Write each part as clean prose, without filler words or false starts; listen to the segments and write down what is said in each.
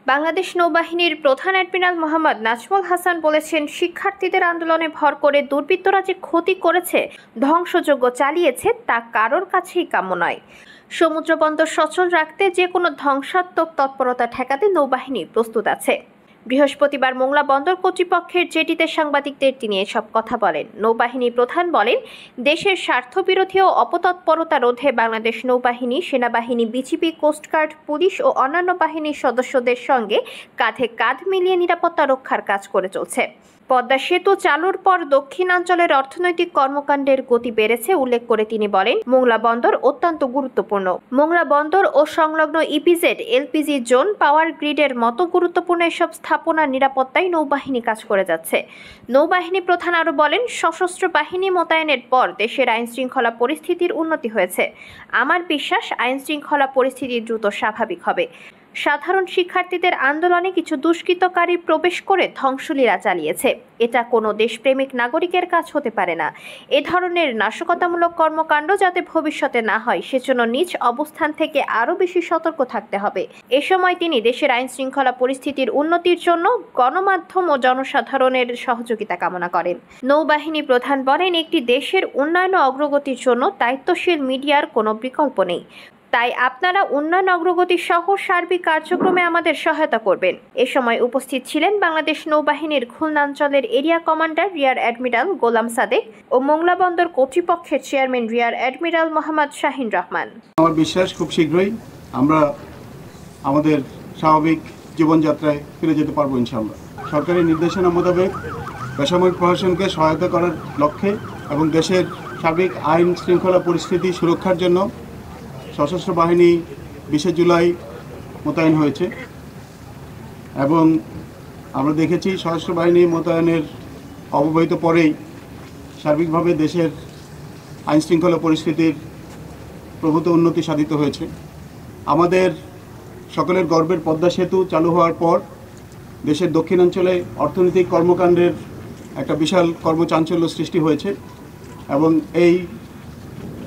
বাংলাদেশ নৌবাহিনীর প্রধান অ্যাডমিরাল মোহাম্মদ নাজমুল হাসান বলেছেন, শিক্ষার্থীদের আন্দোলনে ভর করে দুর্বৃত্তরা যে ক্ষতি করেছে, ধ্বংসযজ্ঞ চালিয়েছে, তা কারোর কাছেই কাম্য নয়। সমুদ্রবন্দর সচল রাখতে যে কোনো ধ্বংসাত্মক তৎপরতা ঠেকাতে নৌবাহিনী প্রস্তুত আছে। বৃহস্পতিবার মোংলা বন্দর কর্তৃপক্ষের জেটিতে সাংবাদিকদের তিনি এসব কথা বলেন। নৌবাহিনী প্রধান বলেন, দেশের স্বার্থবিরোধী ও অপতৎপরতা রোধে বাংলাদেশ নৌবাহিনী, সেনাবাহিনী, বিজিবি, কোস্টগার্ড, পুলিশ ও অন্যান্য বাহিনীর সদস্যদের সঙ্গে কাঁধে কাঁধ মিলিয়ে নিরাপত্তা রক্ষার কাজ করে চলছে। পদ্মা সেতু চালুর পর দক্ষিণাঞ্চলের অর্থনৈতিক কর্মকাণ্ডের গতি বেড়েছে উল্লেখ করে তিনি বলেন, মোংলা বন্দর অত্যন্ত গুরুত্বপূর্ণ। মোংলা বন্দর ও সংলগ্ন ইপিজেড, এলপিজি জোন, পাওয়ার গ্রিডের মতো গুরুত্বপূর্ণ এসব স্থাপনার নিরাপত্তায় নৌবাহিনী কাজ করে যাচ্ছে। নৌবাহিনী প্রধান আরও বলেন, সশস্ত্র বাহিনী মোতায়েনের পর দেশের আইনশৃঙ্খলা পরিস্থিতির উন্নতি হয়েছে। আমার বিশ্বাস, আইনশৃঙ্খলা পরিস্থিতি দ্রুত স্বাভাবিক হবে। সাধারণ শিক্ষার্থীদের আন্দোলনে কিছু দুষ্কৃতকারী প্রবেশ করে ধ্বংসলীলা চালিয়েছে। এটা কোনো দেশপ্রেমিক নাগরিকের কাজ হতে পারে না। এ ধরনের নাশকতামূলক কর্মকাণ্ড যাতে ভবিষ্যতে না হয়, সেজন্য নিজ অবস্থান থেকে আরও বেশি সতর্ক থাকতে হবে। এ সময় তিনি দেশের আইনশৃঙ্খলা পরিস্থিতির উন্নতির জন্য গণমাধ্যম ও জনসাধারণের সহযোগিতা কামনা করেন। নৌবাহিনী প্রধান বলেন, একটি দেশের উন্নয়ন ও অগ্রগতির জন্য দায়িত্বশীল মিডিয়ার কোনো বিকল্প নেই। তাই আপনারা উন্নয়ন অগ্রগতি সহ সার্বিক কার্যক্রমে আমাদের সহায়তা করবেন। এ সময় উপস্থিত ছিলেন বাংলাদেশ নৌবাহিনীর খুলনাঞ্চলের area commander rear admiral Golam Sadek ও মোংলা বন্দর কর্তৃপক্ষের chairman rear admiral Mohammad Shahin Rahman. আমার বিশ্বাস, খুব শীঘ্রই আমরা আমাদের স্বাভাবিক জীবনযাত্রায় ফিরে যেতে পারবো ইনশাআল্লাহ। সরকারি নির্দেশনা মোতাবেক বেসামরিক প্রশাসনকে সহায়তা করার লক্ষ্যে এবং দেশের সার্বিক আইন শৃঙ্খলা পরিস্থিতি সুরক্ষার জন্য সশস্ত্র বাহিনী 20 জুলাই মোতায়েন হয়েছে এবং আমরা দেখেছি সশস্ত্র বাহিনী মোতায়েনের অব্যবহিত পরেই সার্বিকভাবে দেশের আইনশৃঙ্খলা পরিস্থিতির প্রভূত উন্নতি সাধিত হয়েছে। আমাদের সকলের গর্বের পদ্মা সেতু চালু হওয়ার পর দেশের দক্ষিণাঞ্চলে অর্থনৈতিক কর্মকাণ্ডের একটা বিশাল কর্মচাঞ্চল্য সৃষ্টি হয়েছে এবং এই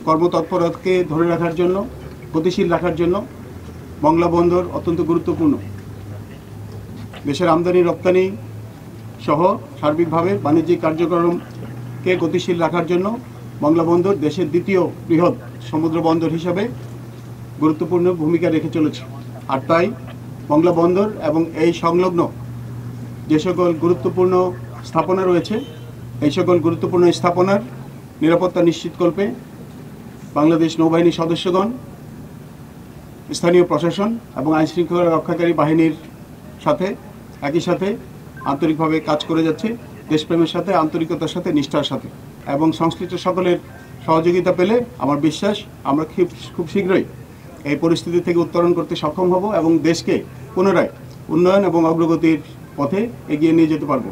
কর্মতৎপরতাকে ধরে রাখার জন্য, গতিশীল রাখার জন্য মোংলা বন্দর অত্যন্ত গুরুত্বপূর্ণ। দেশের আমদানি রপ্তানি সহ সার্বিকভাবে বাণিজ্যিক কার্যক্রমকে গতিশীল রাখার জন্য মোংলা বন্দর দেশের দ্বিতীয় বৃহৎ সমুদ্র বন্দর হিসাবে গুরুত্বপূর্ণ ভূমিকা রেখে চলেছে। আর তাই মোংলা বন্দর এবং এই সংলগ্ন যে সকল গুরুত্বপূর্ণ স্থাপনা রয়েছে, এই সকল গুরুত্বপূর্ণ স্থাপনার নিরাপত্তা নিশ্চিতকল্পে বাংলাদেশ নৌবাহিনীর সদস্যগণ, স্থানীয় প্রশাসন এবং আইনশৃঙ্খলা রক্ষাকারী বাহিনীর সাথে একই সাথে আন্তরিকভাবে কাজ করে যাচ্ছে, দেশপ্রেমের সাথে, আন্তরিকতার সাথে, নিষ্ঠার সাথে। এবং সংশ্লিষ্ট সকলের সহযোগিতা পেলে আমার বিশ্বাস আমরা খুব শীঘ্রই এই পরিস্থিতি থেকে উত্তরণ করতে সক্ষম হব এবং দেশকে পুনরায় উন্নয়ন এবং অগ্রগতির পথে এগিয়ে নিয়ে যেতে পারব।